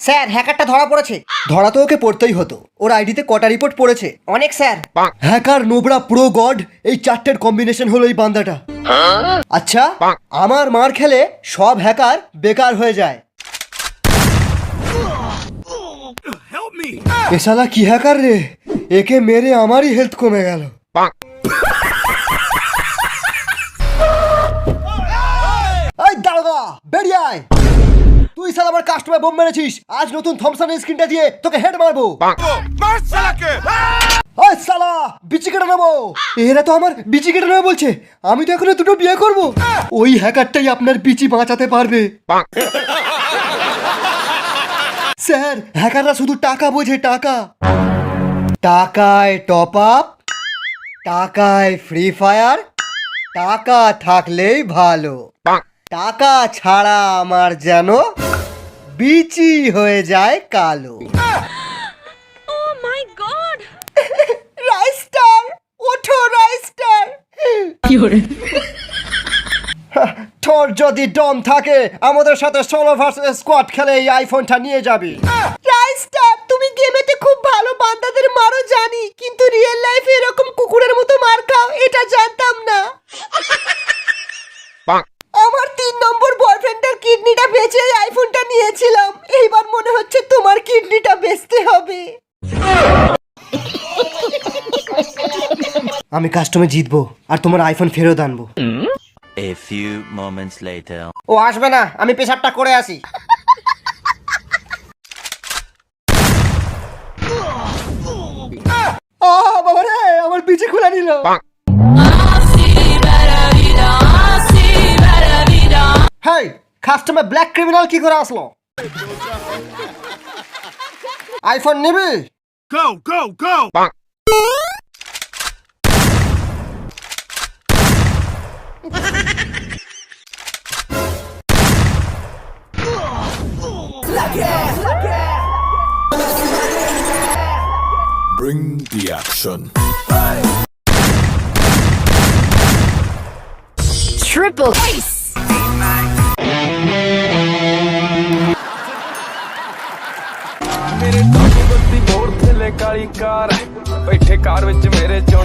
Sir হ্যাকারটা ধরা পড়েছে। ধরা তো ওকে পড়তেই হতো, ওর আইডিতে কটা রিপোর্ট পড়েছে? অনেক sir. Hacker, Nubra, pro, god, এই চারটের কম্বিনেশন হলো এই বান্দাটা। আচ্ছা, আমার মার খেলে সব হ্যাকার বেকার হয়ে যায়। এ শালা কি হ্যাকার রে, একে মেরে আমারই হেলথ কমে গেল। এই দারোগা, বেরিয়ে আয়। তুই শালা আমার কাস্টমার বোম মেরেছিস, আজ নতুন থমসনের স্ক্রিনটা দিয়ে তোকে হেড মারবো। ওই শালা, বিচি কেটে নেবো। এরা তো আমার বিচি কেটে নেবে বলছে, আমি তো এখনো দুটো বিয়ে করবো। ওই হ্যাকারটাই আপনার বিচি বাঁচাতে পারবে। স্যার, হ্যাকাররা শুধু টাকা বোঝে, টাকা। টাকায় টপ আপ, টাকায় ফ্রি ফায়ার, টাকা থাকলেই ভালো। টাকা ছাড়া আমার যেন বিচি হয়ে যায় কালো। Oh my god! রাইস্টার, ওঠো রাইস্টার। তোর যদি দম থাকে আমাদের সাথে সোলো ভার্সেস স্কোয়াড খেলে এই আইফোনটা নিয়ে যাবি। রাইস্টার, তুমি গেমেতে খুব ভালো বান্দাদের মারো জানি, কিন্তু রিয়েল লাইফে এরকম কুকুরের মতো মার খাও এটা জানতাম না। আমার 3 নম্বর বয়ফ্রেন্ডের কিডনিটা বেচে এই আইফোনটা নিয়েছিলাম, এইবার মনে হচ্ছে তোমার কিডনিটা বেচতে হবে। আমি কাস্টমে জিতবো আর তোমার আইফোন ফেরত আনবো। A few moments later. ও আসবে না, আমি পেশাবটা করে আসি। বাবা রে, আমার বিচি খুলে নিল। হেই, কাস্টমে ব্ল্যাক ক্রিমিনাল কি করে আসলো? আইফোন নিবি? Go, go, go! Bring the action. Triple ace! ਮੇਰੇ ਦਾਦੀ ਬੱਤੀ ਮੋੜ ਥੱਲੇ ਕਾਲੀ ਕਾਰ ਬੈਠੇ ਕਾਰ ਵਿੱਚ ਮੇਰੇ ਚੋਂ